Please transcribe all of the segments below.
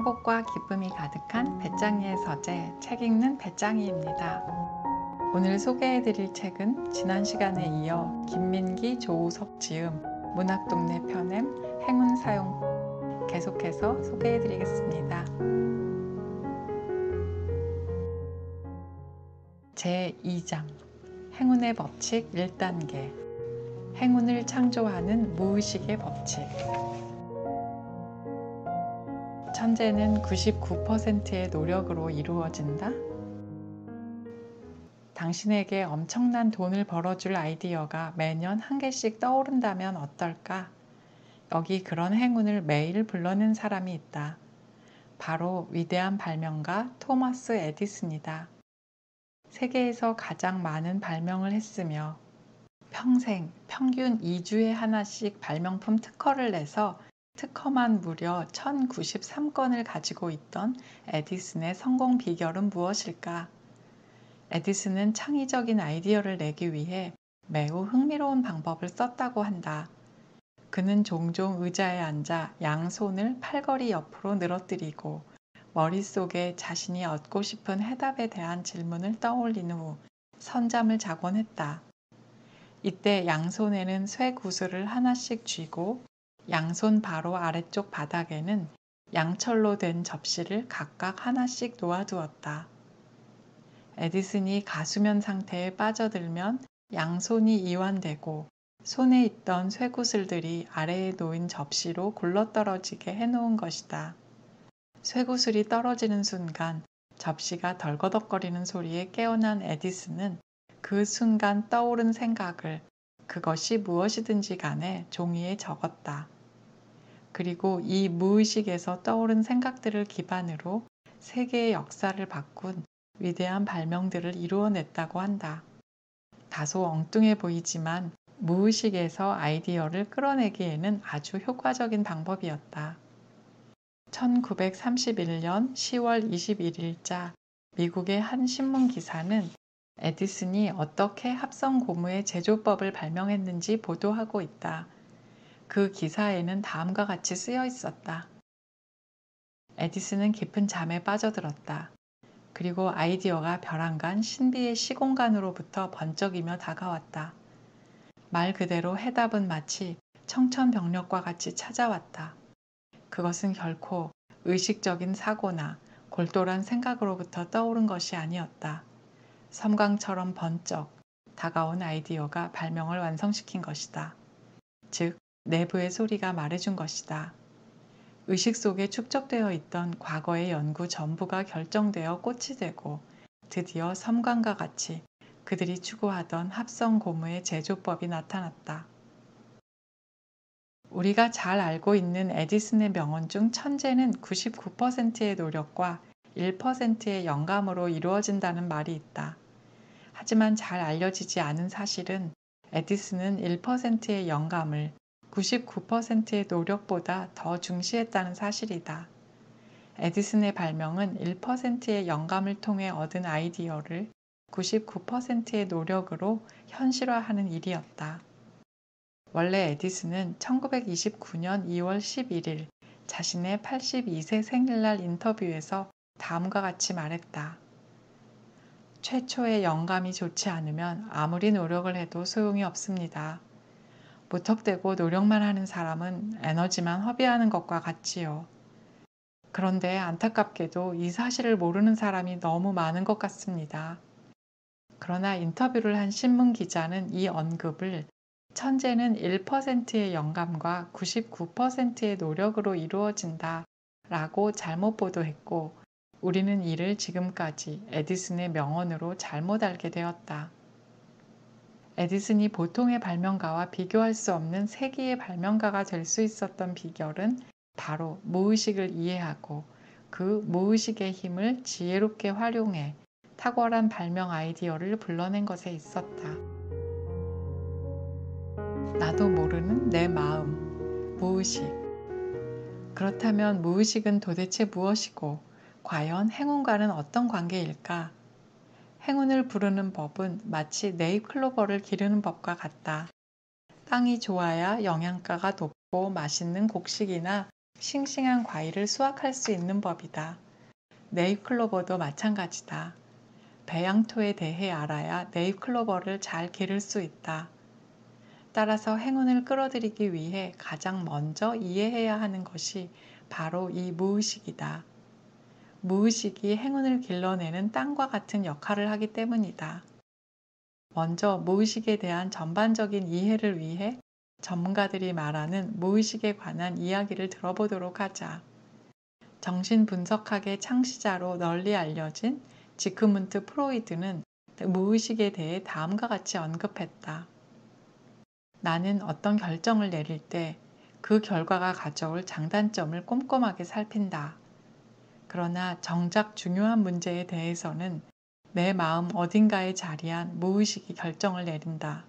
행복과 기쁨이 가득한 배짱이의 서재, 책 읽는 배짱이입니다. 오늘 소개해드릴 책은 지난 시간에 이어 김민기, 조우석 지음, 문학동네 편엠, 행운 사용 계속해서 소개해드리겠습니다. 제2장 행운의 법칙 1단계 행운을 창조하는 무의식의 법칙. 천재는 99%의 노력으로 이루어진다. 당신에게 엄청난 돈을 벌어줄 아이디어가 매년 한 개씩 떠오른다면 어떨까? 여기 그런 행운을 매일 불러낸 사람이 있다. 바로 위대한 발명가 토마스 에디슨이다. 세계에서 가장 많은 발명을 했으며 평생 평균 2주에 하나씩 발명품 특허를 내서 특허만 무려 1093건을 가지고 있던 에디슨의 성공 비결은 무엇일까? 에디슨은 창의적인 아이디어를 내기 위해 매우 흥미로운 방법을 썼다고 한다. 그는 종종 의자에 앉아 양손을 팔걸이 옆으로 늘어뜨리고 머릿속에 자신이 얻고 싶은 해답에 대한 질문을 떠올린 후 선잠을 자곤 했다. 이때 양손에는 쇠구슬을 하나씩 쥐고 양손 바로 아래쪽 바닥에는 양철로 된 접시를 각각 하나씩 놓아두었다. 에디슨이 가수면 상태에 빠져들면 양손이 이완되고 손에 있던 쇠구슬들이 아래에 놓인 접시로 굴러떨어지게 해놓은 것이다. 쇠구슬이 떨어지는 순간 접시가 덜거덕거리는 소리에 깨어난 에디슨은 그 순간 떠오른 생각을 그것이 무엇이든지 간에 종이에 적었다. 그리고 이 무의식에서 떠오른 생각들을 기반으로 세계의 역사를 바꾼 위대한 발명들을 이루어냈다고 한다. 다소 엉뚱해 보이지만 무의식에서 아이디어를 끌어내기에는 아주 효과적인 방법이었다. 1931년 10월 21일자 미국의 한 신문 기사는 에디슨이 어떻게 합성 고무의 제조법을 발명했는지 보도하고 있다. 그 기사에는 다음과 같이 쓰여 있었다. 에디슨은 깊은 잠에 빠져들었다. 그리고 아이디어가 벼랑간 신비의 시공간으로부터 번쩍이며 다가왔다. 말 그대로 해답은 마치 청천벽력과 같이 찾아왔다. 그것은 결코 의식적인 사고나 골똘한 생각으로부터 떠오른 것이 아니었다. 섬광처럼 번쩍 다가온 아이디어가 발명을 완성시킨 것이다. 즉, 내부의 소리가 말해준 것이다. 의식 속에 축적되어 있던 과거의 연구 전부가 결정되어 꽃이 되고 드디어 섬광과 같이 그들이 추구하던 합성 고무의 제조법이 나타났다. 우리가 잘 알고 있는 에디슨의 명언 중 천재는 99%의 노력과 1%의 영감으로 이루어진다는 말이 있다. 하지만 잘 알려지지 않은 사실은 에디슨은 1%의 영감을 99%의 노력보다 더 중시했다는 사실이다. 에디슨의 발명은 1%의 영감을 통해 얻은 아이디어를 99%의 노력으로 현실화하는 일이었다. 원래 에디슨은 1929년 2월 11일 자신의 82세 생일날 인터뷰에서 다음과 같이 말했다. 최초의 영감이 좋지 않으면 아무리 노력을 해도 소용이 없습니다. 무턱대고 노력만 하는 사람은 에너지만 허비하는 것과 같지요. 그런데 안타깝게도 이 사실을 모르는 사람이 너무 많은 것 같습니다. 그러나 인터뷰를 한 신문 기자는 이 언급을 천재는 1%의 영감과 99%의 노력으로 이루어진다 라고 잘못 보도했고 우리는 이를 지금까지 에디슨의 명언으로 잘못 알게 되었다. 에디슨이 보통의 발명가와 비교할 수 없는 세기의 발명가가 될 수 있었던 비결은 바로 무의식을 이해하고 그 무의식의 힘을 지혜롭게 활용해 탁월한 발명 아이디어를 불러낸 것에 있었다. 나도 모르는 내 마음, 무의식. 그렇다면 무의식은 도대체 무엇이고 과연 행운과는 어떤 관계일까? 행운을 부르는 법은 마치 네잎클로버를 기르는 법과 같다. 땅이 좋아야 영양가가 높고 맛있는 곡식이나 싱싱한 과일을 수확할 수 있는 법이다. 네잎클로버도 마찬가지다. 배양토에 대해 알아야 네잎클로버를 잘 기를 수 있다. 따라서 행운을 끌어들이기 위해 가장 먼저 이해해야 하는 것이 바로 이 무의식이다. 무의식이 행운을 길러내는 땅과 같은 역할을 하기 때문이다. 먼저 무의식에 대한 전반적인 이해를 위해 전문가들이 말하는 무의식에 관한 이야기를 들어보도록 하자. 정신분석학의 창시자로 널리 알려진 지크문트 프로이드는 무의식에 대해 다음과 같이 언급했다. 나는 어떤 결정을 내릴 때 그 결과가 가져올 장단점을 꼼꼼하게 살핀다. 그러나 정작 중요한 문제에 대해서는 내 마음 어딘가에 자리한 무의식이 결정을 내린다.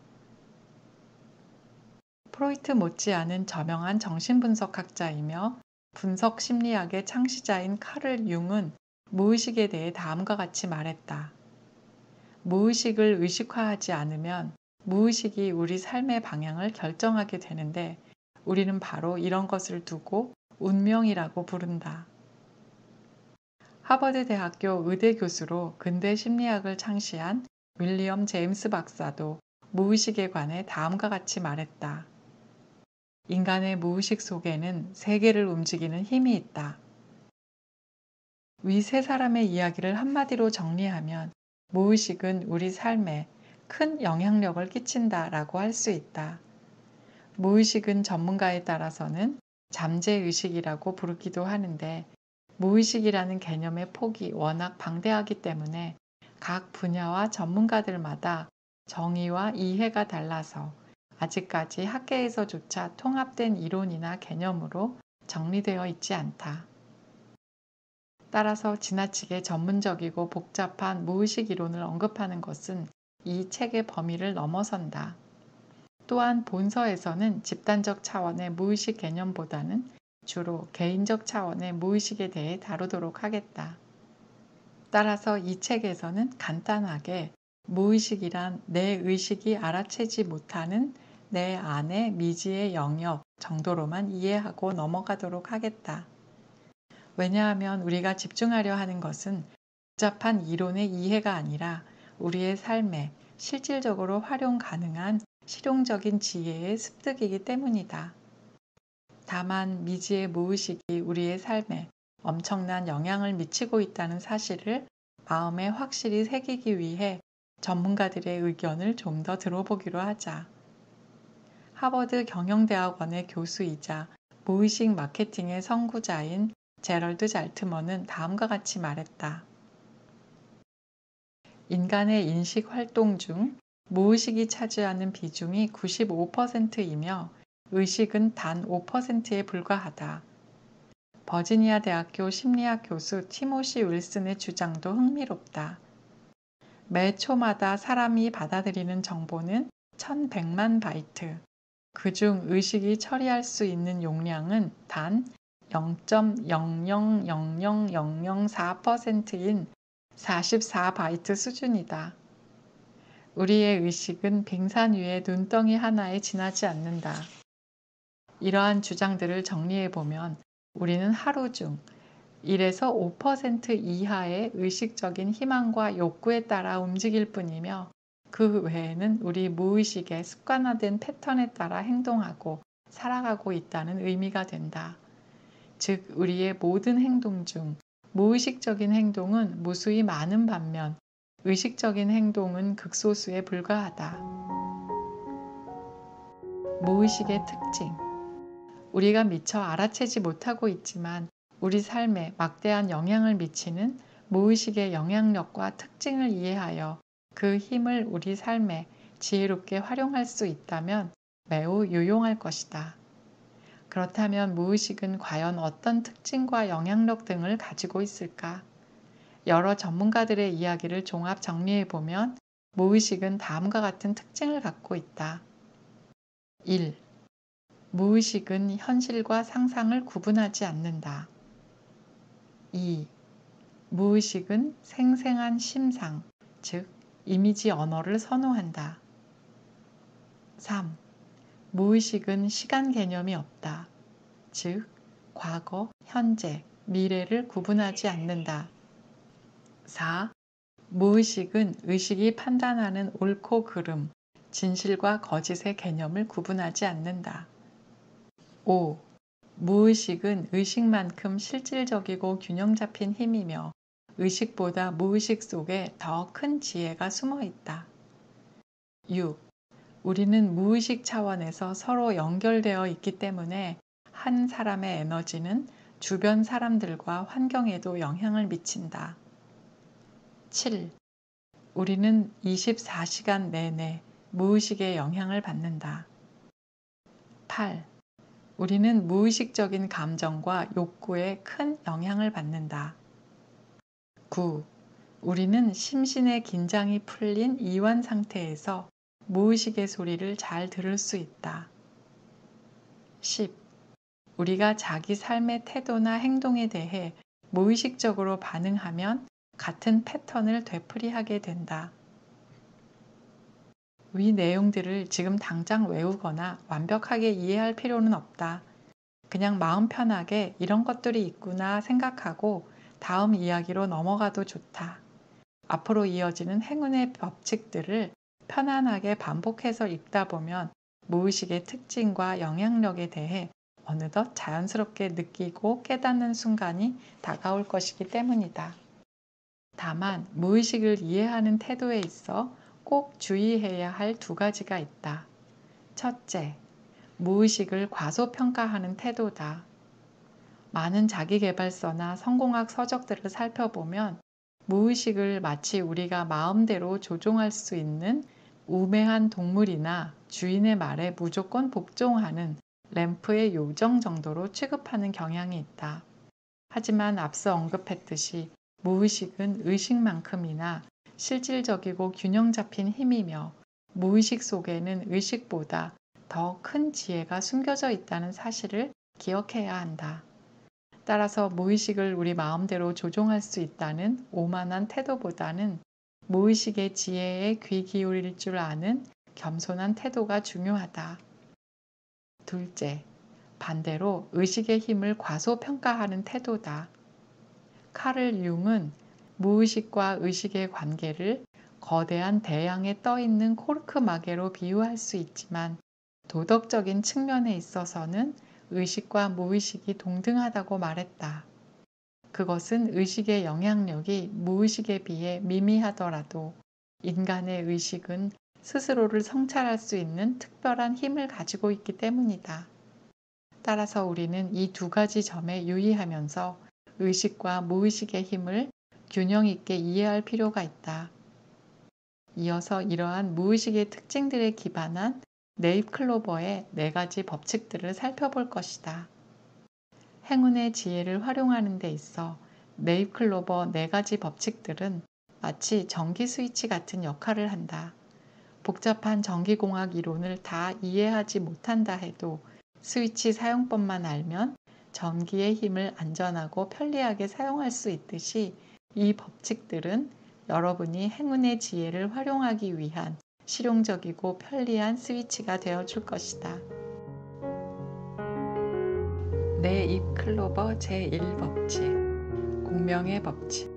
프로이트 못지않은 저명한 정신분석학자이며 분석 심리학의 창시자인 카를 융은 무의식에 대해 다음과 같이 말했다. 무의식을 의식화하지 않으면 무의식이 우리 삶의 방향을 결정하게 되는데 우리는 바로 이런 것을 두고 운명이라고 부른다. 하버드 대학교 의대 교수로 근대 심리학을 창시한 윌리엄 제임스 박사도 무의식에 관해 다음과 같이 말했다. 인간의 무의식 속에는 세계를 움직이는 힘이 있다. 위 세 사람의 이야기를 한마디로 정리하면 무의식은 우리 삶에 큰 영향력을 끼친다라고 할 수 있다. 무의식은 전문가에 따라서는 잠재의식이라고 부르기도 하는데 무의식이라는 개념의 폭이 워낙 방대하기 때문에 각 분야와 전문가들마다 정의와 이해가 달라서 아직까지 학계에서조차 통합된 이론이나 개념으로 정리되어 있지 않다. 따라서 지나치게 전문적이고 복잡한 무의식 이론을 언급하는 것은 이 책의 범위를 넘어선다. 또한 본서에서는 집단적 차원의 무의식 개념보다는 주로 개인적 차원의 무의식에 대해 다루도록 하겠다. 따라서 이 책에서는 간단하게 무의식이란 내 의식이 알아채지 못하는 내 안의 미지의 영역 정도로만 이해하고 넘어가도록 하겠다. 왜냐하면 우리가 집중하려 하는 것은 복잡한 이론의 이해가 아니라 우리의 삶에 실질적으로 활용 가능한 실용적인 지혜의 습득이기 때문이다. 다만 미지의 무의식이 우리의 삶에 엄청난 영향을 미치고 있다는 사실을 마음에 확실히 새기기 위해 전문가들의 의견을 좀 더 들어보기로 하자. 하버드 경영대학원의 교수이자 무의식 마케팅의 선구자인 제럴드 잘트먼은 다음과 같이 말했다. 인간의 인식 활동 중 무의식이 차지하는 비중이 95%이며 의식은 단 5%에 불과하다. 버지니아 대학교 심리학 교수 티모시 윌슨의 주장도 흥미롭다. 매 초마다 사람이 받아들이는 정보는 1100만 바이트. 그중 의식이 처리할 수 있는 용량은 단 0.0000004%인 44바이트 수준이다. 우리의 의식은 빙산 위의 눈덩이 하나에 지나지 않는다. 이러한 주장들을 정리해보면 우리는 하루 중 1에서 5% 이하의 의식적인 희망과 욕구에 따라 움직일 뿐이며 그 외에는 우리 무의식의 습관화된 패턴에 따라 행동하고 살아가고 있다는 의미가 된다. 즉, 우리의 모든 행동 중 무의식적인 행동은 무수히 많은 반면 의식적인 행동은 극소수에 불과하다. 무의식의 특징. 우리가 미처 알아채지 못하고 있지만 우리 삶에 막대한 영향을 미치는 무의식의 영향력과 특징을 이해하여 그 힘을 우리 삶에 지혜롭게 활용할 수 있다면 매우 유용할 것이다. 그렇다면 무의식은 과연 어떤 특징과 영향력 등을 가지고 있을까? 여러 전문가들의 이야기를 종합 정리해보면 무의식은 다음과 같은 특징을 갖고 있다. 1. 무의식은 현실과 상상을 구분하지 않는다. 2. 무의식은 생생한 심상, 즉 이미지 언어를 선호한다. 3. 무의식은 시간 개념이 없다. 즉 과거, 현재, 미래를 구분하지 않는다. 4. 무의식은 의식이 판단하는 옳고 그름, 진실과 거짓의 개념을 구분하지 않는다. 5. 무의식은 의식만큼 실질적이고 균형 잡힌 힘이며 의식보다 무의식 속에 더 큰 지혜가 숨어 있다. 6. 우리는 무의식 차원에서 서로 연결되어 있기 때문에 한 사람의 에너지는 주변 사람들과 환경에도 영향을 미친다. 7. 우리는 24시간 내내 무의식의 영향을 받는다. 8. 우리는 무의식적인 감정과 욕구에 큰 영향을 받는다. 9. 우리는 심신의 긴장이 풀린 이완 상태에서 무의식의 소리를 잘 들을 수 있다. 10. 우리가 자기 삶의 태도나 행동에 대해 무의식적으로 반응하면 같은 패턴을 되풀이하게 된다. 위 내용들을 지금 당장 외우거나 완벽하게 이해할 필요는 없다. 그냥 마음 편하게 이런 것들이 있구나 생각하고 다음 이야기로 넘어가도 좋다. 앞으로 이어지는 행운의 법칙들을 편안하게 반복해서 읽다 보면 무의식의 특징과 영향력에 대해 어느덧 자연스럽게 느끼고 깨닫는 순간이 다가올 것이기 때문이다. 다만 무의식을 이해하는 태도에 있어 꼭 주의해야 할 두 가지가 있다. 첫째, 무의식을 과소평가하는 태도다. 많은 자기계발서나 성공학 서적들을 살펴보면 무의식을 마치 우리가 마음대로 조종할 수 있는 우매한 동물이나 주인의 말에 무조건 복종하는 램프의 요정 정도로 취급하는 경향이 있다. 하지만 앞서 언급했듯이 무의식은 의식만큼이나 실질적이고 균형 잡힌 힘이며 무의식 속에는 의식보다 더 큰 지혜가 숨겨져 있다는 사실을 기억해야 한다. 따라서 무의식을 우리 마음대로 조종할 수 있다는 오만한 태도보다는 무의식의 지혜에 귀 기울일 줄 아는 겸손한 태도가 중요하다. 둘째, 반대로 의식의 힘을 과소평가하는 태도다. 카를 융은 무의식과 의식의 관계를 거대한 대양에 떠있는 코르크 마개로 비유할 수 있지만 도덕적인 측면에 있어서는 의식과 무의식이 동등하다고 말했다. 그것은 의식의 영향력이 무의식에 비해 미미하더라도 인간의 의식은 스스로를 성찰할 수 있는 특별한 힘을 가지고 있기 때문이다. 따라서 우리는 이 두 가지 점에 유의하면서 의식과 무의식의 힘을 균형 있게 이해할 필요가 있다. 이어서 이러한 무의식의 특징들에 기반한 네잎클로버의 4가지 법칙들을 살펴볼 것이다. 행운의 지혜를 활용하는 데 있어 네잎클로버 4가지 법칙들은 마치 전기 스위치 같은 역할을 한다. 복잡한 전기공학 이론을 다 이해하지 못한다 해도 스위치 사용법만 알면 전기의 힘을 안전하고 편리하게 사용할 수 있듯이 이 법칙들은 여러분이 행운의 지혜를 활용하기 위한 실용적이고 편리한 스위치가 되어줄 것이다. 내 입 클로버 제1법칙 공명의 법칙.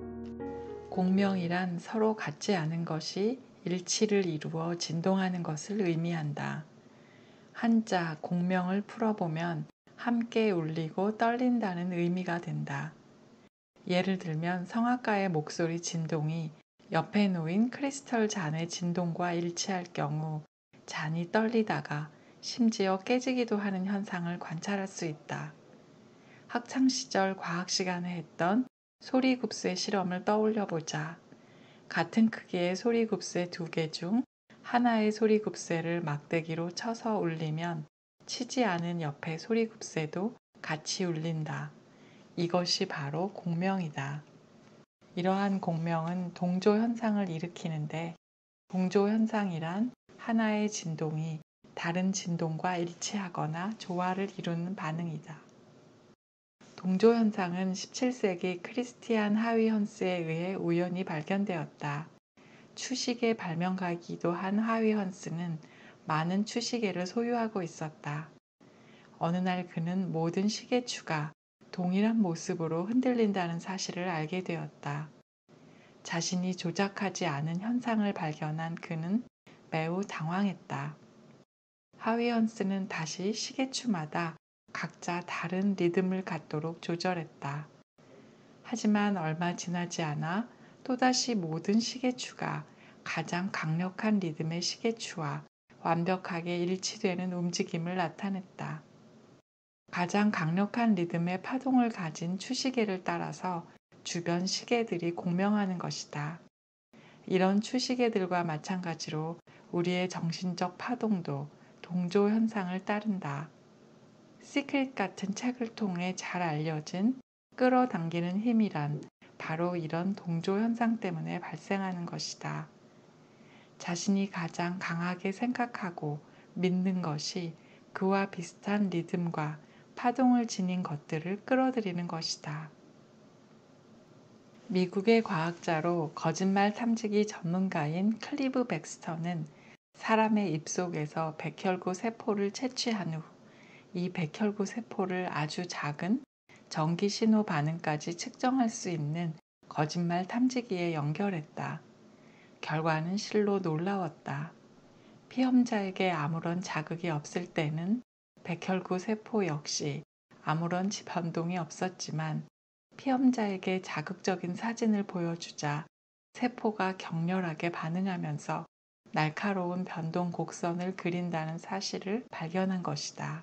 공명이란 서로 같지 않은 것이 일치를 이루어 진동하는 것을 의미한다. 한자 공명을 풀어보면 함께 울리고 떨린다는 의미가 된다. 예를 들면 성악가의 목소리 진동이 옆에 놓인 크리스털 잔의 진동과 일치할 경우 잔이 떨리다가 심지어 깨지기도 하는 현상을 관찰할 수 있다. 학창시절 과학 시간에 했던 소리굽쇠 실험을 떠올려 보자. 같은 크기의 소리굽쇠 2개 중 하나의 소리굽쇠를 막대기로 쳐서 울리면 치지 않은 옆의 소리굽쇠도 같이 울린다. 이것이 바로 공명이다. 이러한 공명은 동조 현상을 일으키는데 동조 현상이란 하나의 진동이 다른 진동과 일치하거나 조화를 이루는 반응이다. 동조 현상은 17세기 크리스티안 하위 헌스에 의해 우연히 발견되었다. 추시계 발명가이기도 한 하위 헌스는 많은 추시계를 소유하고 있었다. 어느 날 그는 모든 시계추가 동일한 모습으로 흔들린다는 사실을 알게 되었다. 자신이 조작하지 않은 현상을 발견한 그는 매우 당황했다. 하위헌스는 다시 시계추마다 각자 다른 리듬을 갖도록 조절했다. 하지만 얼마 지나지 않아 또다시 모든 시계추가 가장 강력한 리듬의 시계추와 완벽하게 일치되는 움직임을 나타냈다. 가장 강력한 리듬의 파동을 가진 추시계를 따라서 주변 시계들이 공명하는 것이다. 이런 추시계들과 마찬가지로 우리의 정신적 파동도 동조 현상을 따른다. 시크릿 같은 책을 통해 잘 알려진 끌어당기는 힘이란 바로 이런 동조 현상 때문에 발생하는 것이다. 자신이 가장 강하게 생각하고 믿는 것이 그와 비슷한 리듬과 파동을 지닌 것들을 끌어들이는 것이다. 미국의 과학자로 거짓말 탐지기 전문가인 클리브 백스터는 사람의 입속에서 백혈구 세포를 채취한 후 이 백혈구 세포를 아주 작은 전기 신호 반응까지 측정할 수 있는 거짓말 탐지기에 연결했다. 결과는 실로 놀라웠다. 피험자에게 아무런 자극이 없을 때는 백혈구 세포 역시 아무런 변동이 없었지만 피험자에게 자극적인 사진을 보여주자 세포가 격렬하게 반응하면서 날카로운 변동 곡선을 그린다는 사실을 발견한 것이다.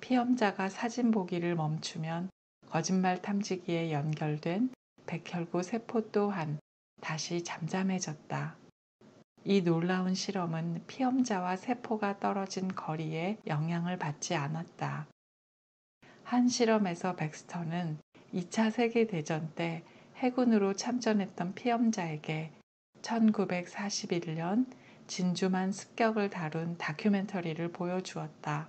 피험자가 사진 보기를 멈추면 거짓말 탐지기에 연결된 백혈구 세포 또한 다시 잠잠해졌다. 이 놀라운 실험은 피험자와 세포가 떨어진 거리에 영향을 받지 않았다. 한 실험에서 백스터는 2차 세계대전 때 해군으로 참전했던 피험자에게 1941년 진주만 습격을 다룬 다큐멘터리를 보여주었다.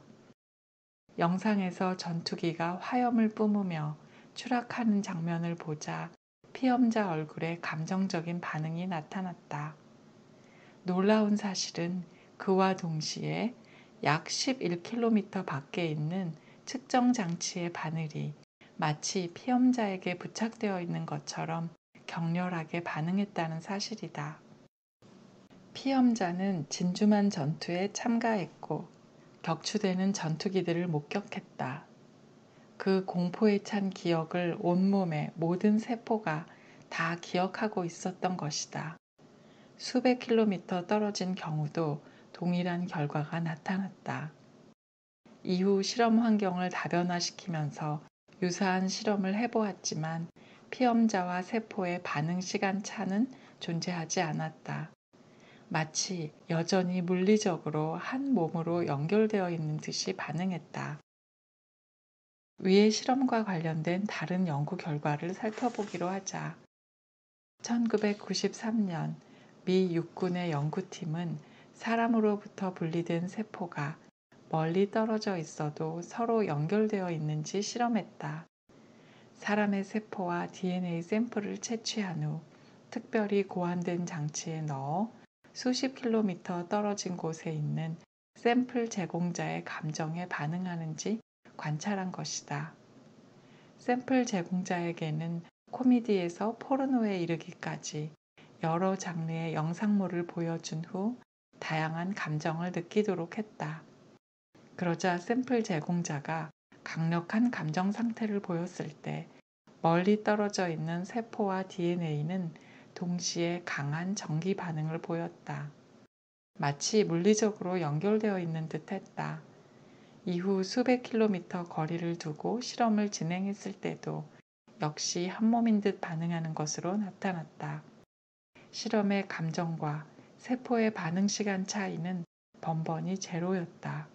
영상에서 전투기가 화염을 뿜으며 추락하는 장면을 보자 피험자 얼굴에 감정적인 반응이 나타났다. 놀라운 사실은 그와 동시에 약 11km 밖에 있는 측정 장치의 바늘이 마치 피험자에게 부착되어 있는 것처럼 격렬하게 반응했다는 사실이다. 피험자는 진주만 전투에 참가했고 격추되는 전투기들을 목격했다. 그 공포에 찬 기억을 온몸의 모든 세포가 다 기억하고 있었던 것이다. 수백 킬로미터 떨어진 경우도 동일한 결과가 나타났다. 이후 실험 환경을 다변화시키면서 유사한 실험을 해보았지만 피험자와 세포의 반응 시간 차는 존재하지 않았다. 마치 여전히 물리적으로 한 몸으로 연결되어 있는 듯이 반응했다. 위의 실험과 관련된 다른 연구 결과를 살펴보기로 하자. 1993년 미 육군의 연구팀은 사람으로부터 분리된 세포가 멀리 떨어져 있어도 서로 연결되어 있는지 실험했다. 사람의 세포와 DNA 샘플을 채취한 후 특별히 고안된 장치에 넣어 수십 킬로미터 떨어진 곳에 있는 샘플 제공자의 감정에 반응하는지 관찰한 것이다. 샘플 제공자에게는 코미디에서 포르노에 이르기까지 여러 장르의 영상물을 보여준 후 다양한 감정을 느끼도록 했다. 그러자 샘플 제공자가 강력한 감정 상태를 보였을 때 멀리 떨어져 있는 세포와 DNA는 동시에 강한 전기 반응을 보였다. 마치 물리적으로 연결되어 있는 듯 했다. 이후 수백 킬로미터 거리를 두고 실험을 진행했을 때도 역시 한 몸인 듯 반응하는 것으로 나타났다. 실험의 감정과 세포의 반응 시간 차이는 번번이 제로였다.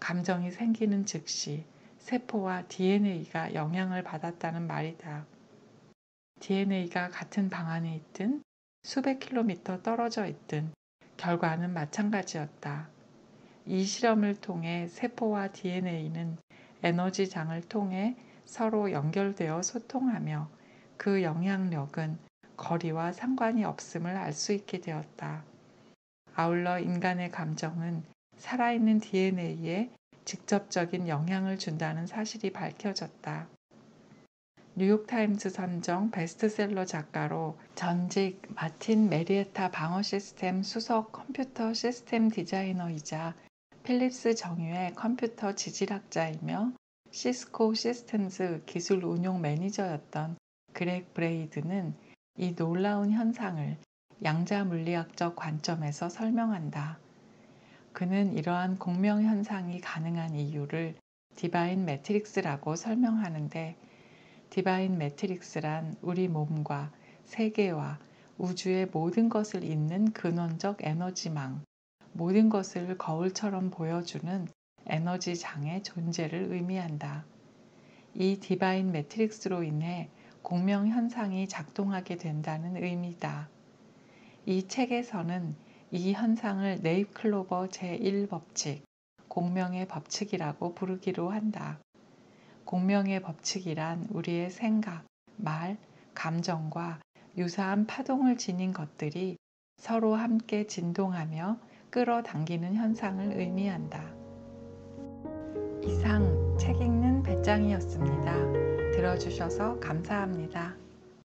감정이 생기는 즉시 세포와 DNA가 영향을 받았다는 말이다. DNA가 같은 방 안에 있든 수백 킬로미터 떨어져 있든 결과는 마찬가지였다. 이 실험을 통해 세포와 DNA는 에너지장을 통해 서로 연결되어 소통하며 그 영향력은 거리와 상관이 없음을 알 수 있게 되었다. 아울러 인간의 감정은 살아있는 DNA에 직접적인 영향을 준다는 사실이 밝혀졌다. 뉴욕타임스 선정 베스트셀러 작가로 전직 마틴 메리에타 방어 시스템 수석 컴퓨터 시스템 디자이너이자 필립스 정유의 컴퓨터 지질학자이며 시스코 시스템즈 기술 운용 매니저였던 그렉 브레이드는 이 놀라운 현상을 양자 물리학적 관점에서 설명한다. 그는 이러한 공명 현상이 가능한 이유를 디바인 매트릭스라고 설명하는데, 디바인 매트릭스란 우리 몸과 세계와 우주의 모든 것을 잇는 근원적 에너지망, 모든 것을 거울처럼 보여주는 에너지장의 존재를 의미한다. 이 디바인 매트릭스로 인해 공명 현상이 작동하게 된다는 의미다. 이 책에서는 이 현상을 네잎클로버 제1법칙, 공명의 법칙이라고 부르기로 한다. 공명의 법칙이란 우리의 생각, 말, 감정과 유사한 파동을 지닌 것들이 서로 함께 진동하며 끌어당기는 현상을 의미한다. 이상 책 읽는 배짱이었습니다. 들어주셔서 감사합니다.